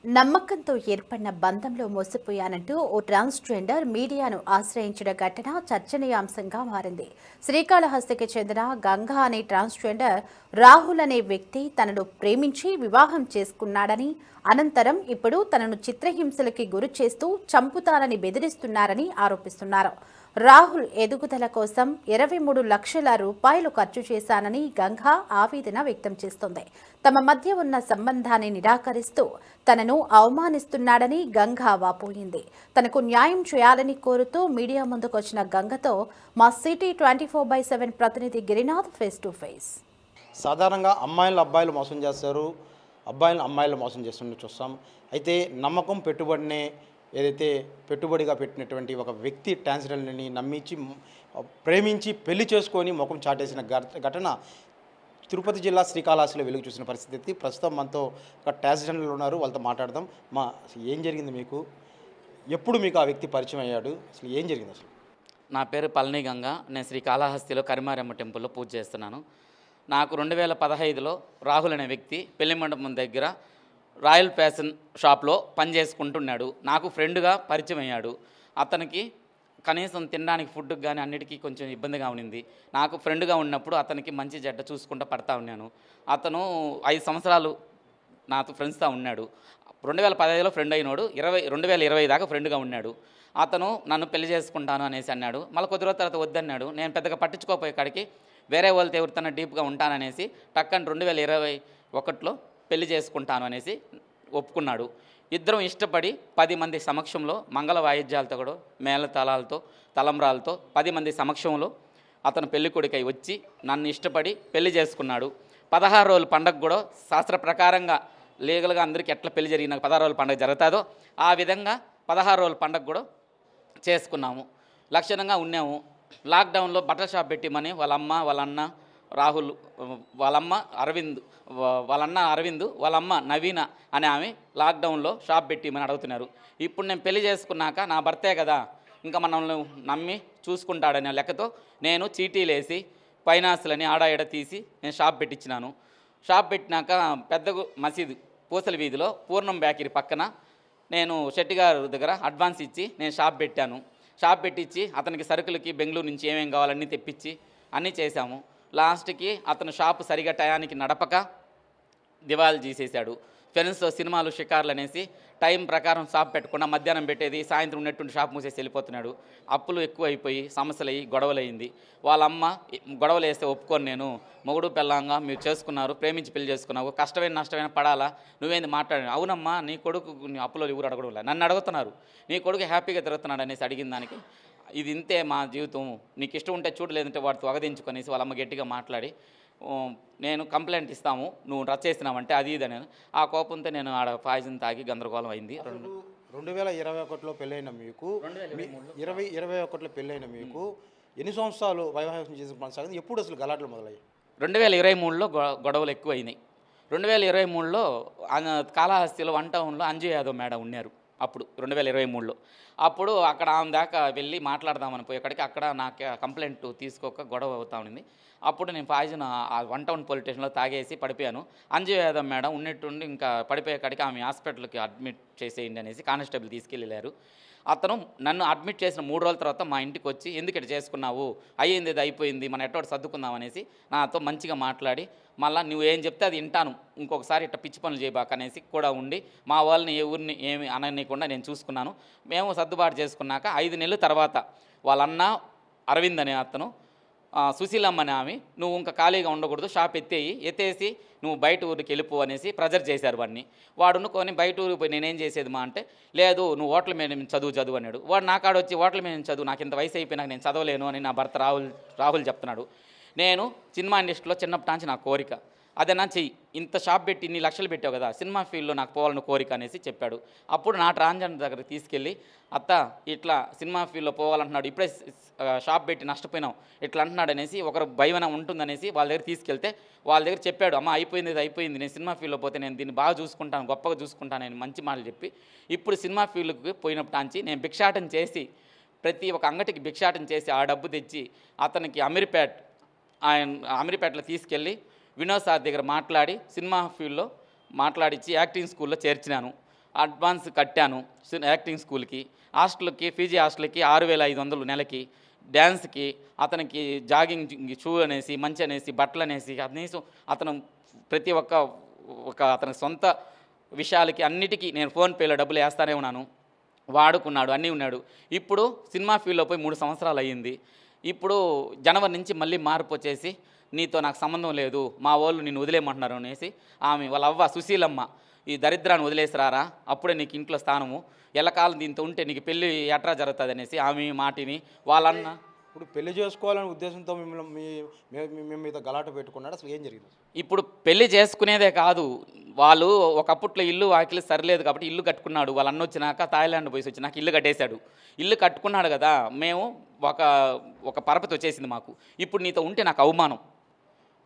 నమ్మకంతో ఏర్పడిన బంధంలో మోసపోయానంటూ ఓ ట్రాన్స్జెండర్ మీడియాను ఆశ్రయించిన ఘటన చర్చనీయాంశంగా మారింది. శ్రీకాళహస్తికి చెందిన గంగా అనే ట్రాన్స్జెండర్ రాహుల్ అనే వ్యక్తి తనను ప్రేమించి వివాహం చేసుకున్నాడని, అనంతరం ఇప్పుడు తనను చిత్రహింసలకి గురి చేస్తూ చంపుతానని బెదిరిస్తున్నారని ఆరోపిస్తున్నారు. రాహుల్ ఎదుగుదల కోసం 23 లక్షల రూపాయలు ఖర్చు చేశానని గంగా ఆవేదన వ్యక్తం చేస్తోంది. తమ మధ్య ఉన్న సంబంధాన్ని నిరాకరిస్తూ తనను అవమానిస్తున్నాడని గంగా వాపోయింది. తనకు న్యాయం చేయాలని కోరుతూ మీడియా ముందుకొచ్చిన గంగతో మా సిటీ 24/7 ప్రతినిధి గిరినాథ్ ఫేస్ టు ఫేస్. సాధారణంగా అమ్మాయిలు అబ్బాయిలు మోసం చేస్తారు, అబ్బాయిలు అమ్మాయిలు మోసం చేస్తుండే చూస్తాం. అయితే నమ్మకం పెట్టుబడినే ఏదైతే పెట్టుబడిగా పెట్టినటువంటి ఒక వ్యక్తి ట్రాన్స్జెండర్ని నమ్మించి ప్రేమించి పెళ్లి చేసుకొని ముఖం చాటేసిన ఘటన తిరుపతి జిల్లా శ్రీకాళహస్తిలో వెలుగు చూసిన పరిస్థితి. ప్రస్తుతం మనతో ఒక ట్రాన్స్జెండర్లు ఉన్నారు, వాళ్ళతో మాట్లాడదాం. ఏం జరిగింది మీకు? ఎప్పుడు మీకు ఆ వ్యక్తి పరిచయం అయ్యాడు? అసలు ఏం జరిగింది అసలు? నా పేరు పళని గంగా. నేను శ్రీకాళహస్తిలో కరిమారమ్మ టెంపుల్లో పూజ చేస్తున్నాను. నాకు 2015లో రాహుల్ అనే వ్యక్తి పెళ్లి మండపం దగ్గర రాయల్ ఫ్యాషన్ షాప్లో పనిచేసుకుంటున్నాడు. నాకు ఫ్రెండ్గా పరిచయం అయ్యాడు. అతనికి కనీసం తినడానికి ఫుడ్కి కానీ అన్నిటికీ కొంచెం ఇబ్బందిగా ఉండింది. నాకు ఫ్రెండ్గా ఉన్నప్పుడు అతనికి మంచి చెడ్డ చూసుకుంటూ పడతా ఉన్నాను. అతను 5 సంవత్సరాలు నాతో ఫ్రెండ్స్తో ఉన్నాడు. 2015లో ఫ్రెండ్ అయినాడు. 2020 దాకా ఫ్రెండ్గా ఉన్నాడు. అతను నన్ను పెళ్లి చేసుకుంటాను అనేసి అన్నాడు. మళ్ళీ కొద్ది రోజుల తర్వాత వద్దన్నాడు. నేను పెద్దగా పట్టించుకోపోయే కాడికి వేరే వాళ్ళతో ఎవరితోనే డీప్గా ఉంటాననేసి టక్కని 2021లో పెళ్లి చేసుకుంటాను అనేసి ఒప్పుకున్నాడు. ఇద్దరం ఇష్టపడి 10 మంది సమక్షంలో మంగళ వాయిద్యాలతో కూడా మేళతాళాలతో తలంబ్రాలతో 10 మంది సమక్షంలో అతను పెళ్లి కొడుకై వచ్చి నన్ను ఇష్టపడి పెళ్లి చేసుకున్నాడు. 16 రోజుల పండగ కూడా శాస్త్ర ప్రకారంగా లీగల్గా అందరికీ ఎట్లా పెళ్లి జరిగిన 16 రోజుల పండుగ జరుగుతుందో ఆ విధంగా 16 రోజుల పండగ కూడా చేసుకున్నాము. లక్షణంగా ఉన్నాము. లాక్డౌన్లో బట్టల షాప్ పెట్టిమని వాళ్ళ అమ్మ వాళ్ళ అన్న రాహుల్, వాళ్ళమ్మ అరవింద్, వాళ్ళన్న అరవింద్, వాళ్ళమ్మ నవీన అనే ఆమె లాక్డౌన్లో షాప్ పెట్టిమని అడుగుతున్నారు. ఇప్పుడు నేను పెళ్లి చేసుకున్నాక నా భర్తే కదా ఇంకా మనల్ని నమ్మి చూసుకుంటాడనే లెక్కతో నేను చీటీలేసి ఫైనాన్స్లని ఆడాయడ తీసి నేను షాప్ పెట్టించినాను. షాప్ పెట్టినాక పెద్ద మసీదు పూసల వీధిలో పూర్ణం బేకరీ పక్కన నేను శెట్టిగారు దగ్గర అడ్వాన్స్ ఇచ్చి నేను షాప్ పెట్టాను. షాప్ పెట్టించి అతనికి సరుకులకి బెంగళూరు నుంచి ఏమేమి కావాలన్నీ తెప్పించి అన్నీ చేశాము. లాస్ట్కి అతను షాపు సరిగా టయానికి నడపక దివాళీ తీసేశాడు. ఫ్రెండ్స్తో సినిమాలు షికార్లు అనేసి టైం ప్రకారం షాప్ పెట్టకుండా మధ్యాహ్నం పెట్టేది, సాయంత్రం ఉన్నట్టుండి షాప్ మూసేసి వెళ్ళిపోతున్నాడు. అప్పులు ఎక్కువ అయిపోయి సమస్యలు అయ్యి గొడవలయ్యింది. వాళ్ళమ్మ గొడవలు వేస్తే ఒప్పుకొని నేను మొగుడు పెళ్ళంగా మీరు చేసుకున్నారు, ప్రేమించి పెళ్లి చేసుకున్నావు, కష్టమైన నష్టమైన పడాలా, నువ్వేంది మాట్లాడాను. అవునమ్మా, నీ కొడుకు అప్పులో ఎవరు అడగడం లేదు, నన్ను అడుగుతున్నారు, నీ కొడుకు హ్యాపీగా తిరుగుతున్నాడు అనేసి అడిగిన దానికి ఇది ఇంతే మా జీవితం, నీకు ఇష్టం ఉంటే చూడలేదంటే వాడితో వగదించుకొనేసి వాళ్ళమ్మ గట్టిగా మాట్లాడి నేను కంప్లైంట్ ఇస్తాము నువ్వు రచ్చ చేసినావంటే అది ఇది అని ఆ కోపంతో నేను ఆడ పాయిజన్ తాగి గందరగోళం అయింది. 2021లో పెళ్ళైన మీకు 2021లో పెళ్ళైన మీకు ఎన్ని సంవత్సరాలు వైవాహికం చేసి కొనసాగింది? ఎప్పుడు అసలు గలాట్లు మొదలయ్యాయి? 2023లో గొడవలు ఎక్కువ అయినాయి. 2023లో కాళహస్తిలో 1 టౌన్లో అంజు యాదవ్ మేడం ఉన్నారు. అప్పుడు 2023లో అప్పుడు అక్కడ ఆమె దాకా వెళ్ళి మాట్లాడదామని పోయేకాడికి అక్కడ నాకు కంప్లైంట్ తీసుకోక గొడవ అవుతా ఉండింది. అప్పుడు నేను పాయిజన్ 1 టౌన్ పోలీస్ స్టేషన్లో తాగేసి పడిపోయాను. అంజు యాదవ్ మేడం ఉన్నట్టుండి ఇంకా పడిపోయేకాడికి ఆమె హాస్పిటల్కి అడ్మిట్ చేసేయండి అనేసి కానిస్టేబుల్ తీసుకెళ్ళారు. అతను నన్ను అడ్మిట్ చేసిన 3 రోజుల తర్వాత మా ఇంటికి వచ్చి ఎందుకు ఇట్లా చేసుకున్నావు, అయ్యింది ఇది అయిపోయింది, మన ఎట్టోటి సర్దుకుందాం అనేసి నాతో మంచిగా మాట్లాడి మళ్ళీ నువ్వు ఏం చెప్తే అది వింటాను, ఇంకొకసారి ఇట్లా పిచ్చి పనులు చేయబాక అనేసి కూడా ఉండి మా వాళ్ళని ఎవరిని ఏమి అననీయకుండా నేను చూసుకున్నాను. మేము సర్దుబాటు చేసుకున్నాక 5 నెలల తర్వాత వాళ్ళన్న అరవింద్ అనే అతను సుశీలమ్మ అనే ఆమె నువ్వు ఇంకా ఖాళీగా ఉండకూడదు, షాప్ ఎత్తేసి నువ్వు బయట ఊరికి వెళ్ళిపో అనేసి ప్రెజర్ చేశారు వాడిని. వాడు అనుకొని బయట ఊరికి పోయి నేనేం చేసేది మా అంటే లేదు నువ్వు హోటల్ మీద చదువు అన్నాడు. వాడు నా కాడ వచ్చి హోటల్ మీద చదువు, నాకు ఇంత వయసు అయిపోయినాక నేను చదవలేను అని నా భర్త రాహుల్ చెప్తున్నాడు. నేను సినిమా ఇండస్ట్రీలో చిన్నప్పటి నుంచి నా కోరిక అదేనా చెయ్యి, ఇంత షాప్ పెట్టి ఇన్ని లక్షలు పెట్టావు కదా, సినిమా ఫీల్డ్లో నాకు పోవాలని కోరిక అనేసి చెప్పాడు. అప్పుడు నా ట్రాన్స్జెండర్ దగ్గరికి తీసుకెళ్ళి అత్త ఇట్లా సినిమా ఫీల్డ్లో పోవాలంటున్నాడు, ఇప్పుడే షాప్ పెట్టి నష్టపోయినావు ఇట్లా అంటున్నాడు అనేసి ఒకరు భయమైనా ఉంటుందనేసి వాళ్ళ దగ్గర తీసుకెళ్తే వాళ్ళ దగ్గర చెప్పాడు, అమ్మ అయిపోయింది ఇది అయిపోయింది, నేను సినిమా ఫీల్డ్లో పోతే నేను దీన్ని బాగా చూసుకుంటాను, గొప్పగా చూసుకుంటాను అని మంచి మాటలు చెప్పి ఇప్పుడు సినిమా ఫీల్డ్కి పోయినప్పటి నేను భిక్షాటన చేసి ప్రతి ఒక్క అంగటికి భిక్షాటన చేసి ఆ డబ్బు తెచ్చి అతనికి అమీర్పేటలో తీసుకెళ్ళి వినోద్ సార్ దగ్గర మాట్లాడి సినిమా ఫీల్డ్లో మాట్లాడించి యాక్టింగ్ స్కూల్లో చేర్చినాను. అడ్వాన్స్ కట్టాను యాక్టింగ్ స్కూల్కి, హాస్టల్కి ఫీజీ హాస్టల్కి 6,500 నెలకి, డ్యాన్స్కి అతనికి జాగింగ్ షూ అనేసి మంచి అనేసి బట్టలు అనేసి కనీసం అతను ప్రతి ఒక్క అతని సొంత విషయాలకి అన్నిటికీ నేను ఫోన్పేలో డబ్బులు వేస్తానే ఉన్నాను. వాడుకున్నాడు, అన్నీ ఉన్నాడు. ఇప్పుడు సినిమా ఫీల్డ్లో పోయి 3 సంవత్సరాలు అయ్యింది. ఇప్పుడు జనవరి నుంచి మళ్ళీ మార్పు వచ్చేసి నీతో నాకు సంబంధం లేదు, మా వాళ్ళు నిన్ను వదిలేయమంటున్నారు అనేసి ఆమె వాళ్ళ అవ్వ సుశీలమ్మ ఈ దరిద్రాన్ని వదిలేసిరారా, అప్పుడే నీకు ఇంట్లో స్థానము, ఎల్లకాలం దీంతో ఉంటే నీకు పెళ్ళి ఎట్రా జరుగుతుంది అనేసి ఆమె మాటిని వాళ్ళన్న. ఇప్పుడు పెళ్లి చేసుకోవాలనే ఉద్దేశంతో మేము మీద గలాట పెట్టుకున్నాడు. అసలు ఏం జరిగింది? ఇప్పుడు పెళ్లి చేసుకునేదే కాదు, వాళ్ళు ఒకప్పట్లో ఇల్లు వాకిలి సరిలేదు కాబట్టి ఇల్లు కట్టుకున్నాడు. వాళ్ళ అన్న వచ్చినాక థాయిలాండ్ పోయి వచ్చినాక ఇల్లు కట్టేశాడు. ఇల్లు కట్టుకున్నాడు కదా, మేము ఒక పరపతి వచ్చేసింది మాకు. ఇప్పుడు నీతో ఉంటే నాకు అవమానం.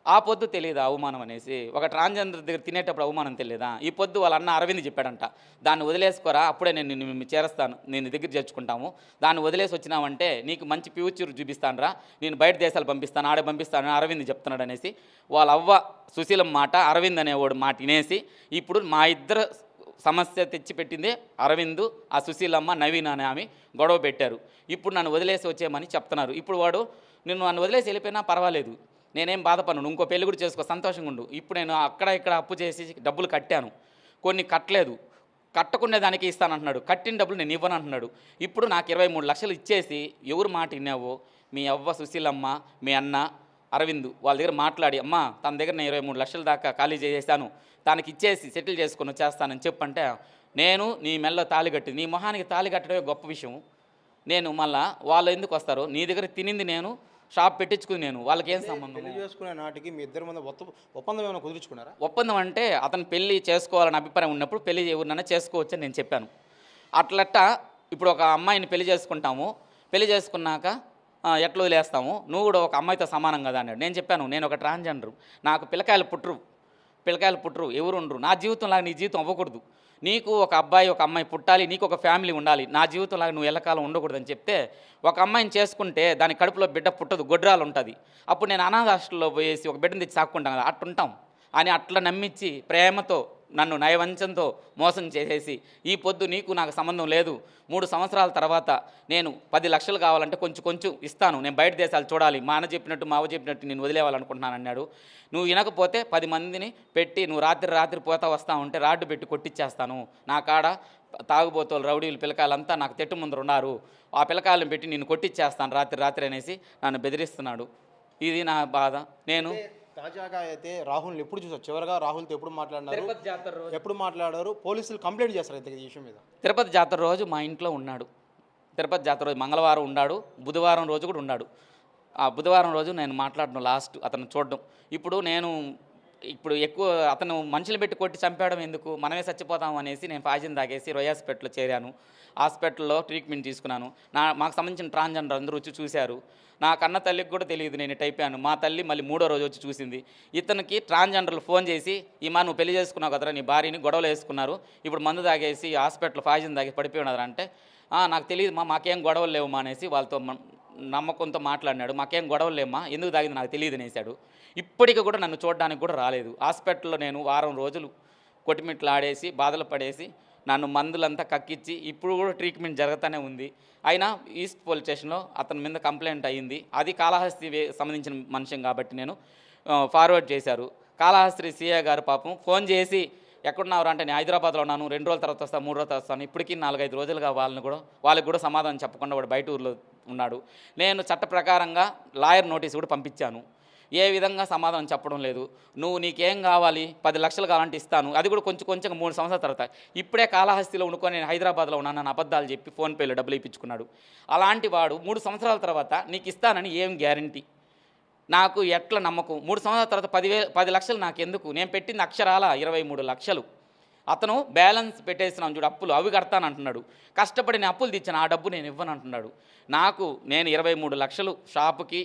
ఆ పొద్దు తెలియదా అవమానం అనేసి? ఒక ట్రాన్స్జెండర్ దగ్గర తినేటప్పుడు అవమానం తెలియదా? ఈ పొద్దు వాళ్ళ అన్న అరవింద్ చెప్పాడంట, దాన్ని వదిలేసుకోరా, అప్పుడే నేను నిన్ను చేరుస్తాను, నేను దగ్గర చేర్చుకుంటాము, దాన్ని వదిలేసి వచ్చినావంటే నీకు మంచి ఫ్యూచర్ చూపిస్తాను రా, నేను బయట దేశాలు పంపిస్తాను, ఆడే పంపిస్తాను అరవింద్ చెప్తున్నాడు అనేసి వాళ్ళ అవ్వ సుశీలం మాట అరవింద్ అనేవాడు మాట వినేసి ఇప్పుడు మా ఇద్దరు సమస్య తెచ్చిపెట్టింది అరవింద్, ఆ సుశీలమ్మ నవీన్ అనే ఆమె గొడవ పెట్టారు. ఇప్పుడు నన్ను వదిలేసి వచ్చేయమని చెప్తున్నారు. ఇప్పుడు వాడు నన్ను వదిలేసి వెళ్ళిపోయినా పర్వాలేదు, నేనేం బాధపడను, ఇంకో పెళ్లి కూడా చేసుకో, సంతోషంగా ఉండు. ఇప్పుడు నేను అక్కడ ఇక్కడ అప్పు చేసి డబ్బులు కట్టాను, కొన్ని కట్టలేదు, కట్టకునే దానికి ఇస్తానంటున్నాడు, కట్టిన డబ్బులు నేను ఇవ్వను అంటున్నాడు. ఇప్పుడు నాకు 23 లక్షలు ఇచ్చేసి ఎవరు మాట విన్నావో మీ అవ్వ సుశీలమ్మ, మీ అన్న అరవింద్ వాళ్ళ దగ్గర మాట్లాడి, అమ్మ తన దగ్గర నేను 23 లక్షల దాకా ఖాళీ చేసేసాను, తనకి ఇచ్చేసి సెటిల్ చేసుకొని వచ్చేస్తానని చెప్పంటే, నేను నీ మెల్ల తాళి కట్టి నీ మొహానికి తాళి కట్టడమే గొప్ప విషయం. నేను మళ్ళీ వాళ్ళు ఎందుకు వస్తారు, నీ దగ్గర తినింది నేను, షాప్ పెట్టించుకుని నేను, వాళ్ళకి ఏం సంబంధం? పెళ్లి చేసుకునే నాటికి మీ ఇద్దరి మీద ఒప్పందం ఏమైనా కుదుర్చుకున్నారా? ఒప్పందం అంటే అతను పెళ్లి చేసుకోవాలని అభిప్రాయం ఉన్నప్పుడు పెళ్లి ఎవరినైనా చేసుకోవచ్చని నేను చెప్పాను. అట్లట్ట ఇప్పుడు ఒక అమ్మాయిని పెళ్లి చేసుకుంటాము, పెళ్లి చేసుకున్నాక ఎట్లా వదిలేస్తాము, నువ్వు కూడా ఒక అమ్మాయితో సమానం కదా అన్నాడు. నేను చెప్పాను, నేను ఒక ట్రాన్స్జెండర్, నాకు పిల్లకాయలు పుట్టరు, ఎవరు ఉండరు, నా జీవితంలాగా నీ జీవితం అవ్వకూడదు, నీకు ఒక అబ్బాయి ఒక అమ్మాయి పుట్టాలి, నీకు ఒక ఫ్యామిలీ ఉండాలి, నా జీవితంలాగా నువ్వు ఎల్లకాలం ఉండకూడదని చెప్తే, ఒక అమ్మాయిని చేసుకుంటే దాని కడుపులో బిడ్డ పుట్టదు, గొడ్రాలు ఉంటుంది, అప్పుడు నేను అనాథ హాస్టల్లో పోయేసి ఒక బిడ్డను తెచ్చి సాక్కుంటాను కదా, అట్టుంటాం అని అట్లా నమ్మించి ప్రేమతో నన్ను నయవంచంతో మోసం చేసేసి ఈ పొద్దు నీకు నాకు సంబంధం లేదు, 3 సంవత్సరాల తర్వాత నేను 10 లక్షలు కావాలంటే కొంచెం ఇస్తాను, నేను బయట దేశాలు చూడాలి, మా అన్న చెప్పినట్టు మా అవ్వ చెప్పినట్టు నేను వదిలేవాలనుకుంటున్నాను అన్నాడు. నువ్వు వినకపోతే 10 మందిని పెట్టి నువ్వు రాత్రి పోతా వస్తా ఉంటే రాడ్డు పెట్టి కొట్టించేస్తాను, నా కాడ తాగుబోతోలు రౌడీలు పిల్లకాయలంతా నాకు తెట్టు ముందర ఉన్నారు, ఆ పిల్లకాయలను పెట్టి నేను కొట్టించేస్తాను రాత్రి అనేసి నన్ను బెదిరిస్తున్నాడు. ఇది నా బాధ. నేను తాజాగా అయితే రాహుల్ని ఎప్పుడు చూసారు? చివరిగా రాహుల్తో ఎప్పుడు మాట్లాడినారు? తిరుపతి జాతర రోజు. ఎప్పుడు మాట్లాడారు? పోలీసులు కంప్లైంట్ చేస్తారు అయితే ఈ విషయం మీద? తిరుపతి జాతర రోజు మా ఇంట్లో ఉన్నాడు. తిరుపతి జాతర రోజు మంగళవారం ఉన్నాడు, బుధవారం రోజు కూడా ఉన్నాడు. ఆ బుధవారం రోజు నేను మాట్లాడడం లాస్ట్ అతను చూడడం. ఇప్పుడు ఎక్కువ అతను మనుషులు పెట్టి కొట్టి చంపేయడం ఎందుకు, మనమే చచ్చిపోతాం అనేసి నేను పాయిజన్ తాగేసి రొయ్య హాస్పిటల్లో చేరాను. హాస్పిటల్లో ట్రీట్మెంట్ తీసుకున్నాను. మాకు సంబంధించిన ట్రాన్స్జెండర్ అందరూ వచ్చి చూశారు. నా కన్న తల్లికి కూడా తెలియదు నేను ఇట్ అయిపోయాను. మా తల్లి మళ్ళీ 3వ రోజు వచ్చి చూసింది. ఇతనికి ట్రాన్స్జెండర్లు ఫోన్ చేసి, ఈమా నువ్వు పెళ్లి చేసుకున్నావు కదరా, నీ భార్యని గొడవలు వేసుకున్నారు, ఇప్పుడు మందు తాగేసి హాస్పిటల్ పాయిజన్ తాగేసి పడిపోయినారు అంటే, నాకు తెలియదు మాకేం గొడవలు లేవమ్మా అనేసి వాళ్ళతో నమ్మకంతో మాట్లాడినాడు. మాకేం గొడవలు లేమ్మా, ఎందుకు తాగింది నాకు తెలియదు అనేసాడు. ఇప్పటికీ కూడా నన్ను చూడడానికి కూడా రాలేదు. హాస్పిటల్లో నేను వారం రోజులు కొట్టిమిట్లు ఆడేసి బాధలు పడేసి నన్ను మందులంతా కక్కించి ఇప్పుడు కూడా ట్రీట్మెంట్ జరుగుతూనే ఉంది. అయినా ఈస్ట్ పోలీస్ స్టేషన్లో అతని మీద కంప్లైంట్ అయ్యింది. అది కాళహస్తి సంబంధించిన మనిషి కాబట్టి నేను ఫార్వర్డ్ చేశారు. కాళహస్తి సీఏ గారు పాపం ఫోన్ చేసి ఎక్కడున్నావు అంటే నేను హైదరాబాద్లో ఉన్నాను, 2 రోజుల తర్వాత వస్తాను, 3 రోజుల తర్వాత వస్తాను, ఇప్పటికీ 4-5 రోజులుగా వాళ్ళకి కూడా సమాధానం చెప్పకుండా వాడు బయట ఊర్లో ఉన్నాడు. నేను చట్ట ప్రకారంగా లాయర్ నోటీస్ కూడా పంపించాను. ఏ విధంగా సమాధానం చెప్పడం లేదు. నీకేం కావాలి, 10 లక్షలు కావాలంటే ఇస్తాను, అది కూడా కొంచెం 3 సంవత్సరాల తర్వాత. ఇప్పుడే కాళహస్తిలో ఉండుకొని నేను హైదరాబాద్లో ఉన్నాను అబద్ధాలు చెప్పి ఫోన్పేలో డబ్బులు ఇప్పించుకున్నాడు. అలాంటి వాడు 3 సంవత్సరాల తర్వాత నీకు ఇస్తానని ఏం గ్యారంటీ? నాకు ఎట్లా నమ్మకం? 3 సంవత్సరాల తర్వాత 10 లక్షలు నాకెందుకు? నేను పెట్టింది అక్షరాల 23 లక్షలు. అతను బ్యాలెన్స్ పెట్టేస్తున్నాను చూడు అప్పులు, అవి కడతానంటున్నాడు. కష్టపడి నేను అప్పులు తెచ్చాను, ఆ డబ్బు నేను ఇవ్వను అంటున్నాడు. నేను 23 లక్షలు షాపుకి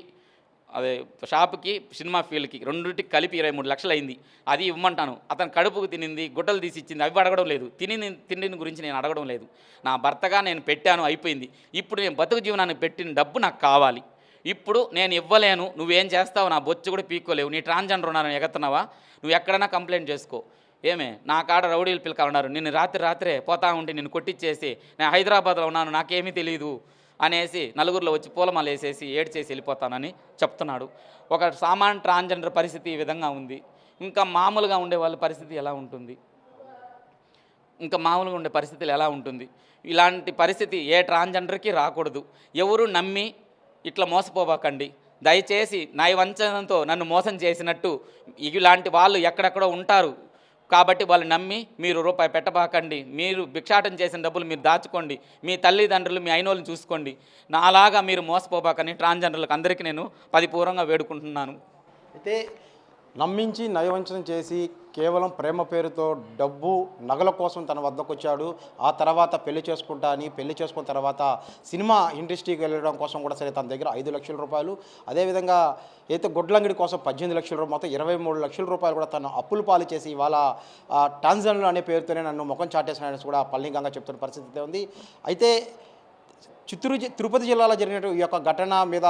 సినిమా ఫీల్డ్కి రెండింటికి కలిపి 23 లక్షలు అయింది. అది ఇవ్వమంటాను. అతను కడుపుకు తినింది, గుడ్డలు తీసి ఇచ్చింది, అవి అడగడం లేదు. తిండిని గురించి నేను అడగడం లేదు. నా భర్తగా నేను పెట్టాను, అయిపోయింది. ఇప్పుడు నేను బతుకు జీవనానికి పెట్టిన డబ్బు నాకు కావాలి. ఇప్పుడు నేను ఇవ్వలేను, నువ్వేం చేస్తావు? నా బొచ్చు కూడా పీక్కోలేవు. నీ ట్రాన్స్జెండర్ ఉన్నాను ఎగతున్నావా? నువ్వు ఎక్కడైనా కంప్లైంట్ చేసుకో. ఏమే నా కాడ రౌడీలు పిల్లక ఉన్నారు, నిన్ను రాత్రే పోతా ఉంటే నిన్ను కొట్టించేసి నేను హైదరాబాద్లో ఉన్నాను నాకేమీ తెలియదు అనేసి నలుగురిలో వచ్చి పూలమాల వేసేసి ఏడ్చేసి వెళ్ళిపోతానని చెప్తున్నాడు. ఒక సామాన్య ట్రాన్స్జెండర్ పరిస్థితి ఈ విధంగా ఉంది. ఇంకా మామూలుగా ఉండే వాళ్ళ పరిస్థితి ఎలా ఉంటుంది? ఇలాంటి పరిస్థితి ఏ ట్రాన్స్జెండర్కి రాకూడదు. ఎవరు నమ్మి ఇట్లా మోసపోబాకండి దయచేసి. నయవంచనతో నన్ను మోసం చేసినట్టు ఇలాంటి వాళ్ళు ఎక్కడెక్కడో ఉంటారు కాబట్టి వాళ్ళు నమ్మి మీరు రూపాయి పెట్టబాకండి. మీరు భిక్షాటం చేసిన డబ్బులు మీరు దాచుకోండి, మీ తల్లిదండ్రులు మీ అయినోళ్ళని చూసుకోండి. నాలాగా మీరు మోసపోబాకని ట్రాన్స్జెండర్లకు అందరికీ నేను పరిపూర్ణంగా వేడుకుంటున్నాను. అయితే నమ్మించి నయవంచన చేసి కేవలం ప్రేమ పేరుతో డబ్బు నగల కోసం తన వద్దకు వచ్చాడు. ఆ తర్వాత పెళ్లి చేసుకున్న తర్వాత సినిమా ఇండస్ట్రీకి వెళ్ళడం కోసం కూడా సరే తన దగ్గర 5 లక్షల రూపాయలు, అదేవిధంగా అయితే గుడ్లంగిడి కోసం 18 లక్షల రూపాయలు, మొత్తం 23 లక్షల రూపాయలు కూడా తను అప్పులు పాలు చేసి ఇవాళ ట్రాన్స్జెండర్ అనే పేరుతోనే నన్ను ముఖం చాటేసిన కూడా పళని గంగ చెప్తున్న పరిస్థితి ఉంది. అయితే తిరుపతి జిల్లాలో జరిగిన ఈ యొక్క ఘటన మీద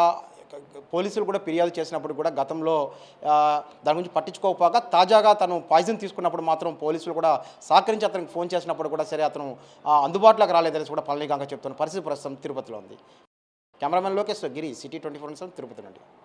పోలీసులు కూడా ఫిర్యాదు చేసినప్పుడు కూడా గతంలో దాని గురించి పట్టించుకోకపోగా తాజాగా తను పాయిజన్ తీసుకున్నప్పుడు మాత్రం పోలీసులు కూడా సహకరించి అతనికి ఫోన్ చేసినప్పుడు కూడా సరే అతను అందుబాటులోకి రాలేదని కూడా పళని గంగ చెప్తున్న పరిస్థితి ప్రస్తుతం తిరుపతిలో ఉంది. కెమెరామెన్ లోకేష్ గిరి, సిటీ 24 తిరుపతి నుండి.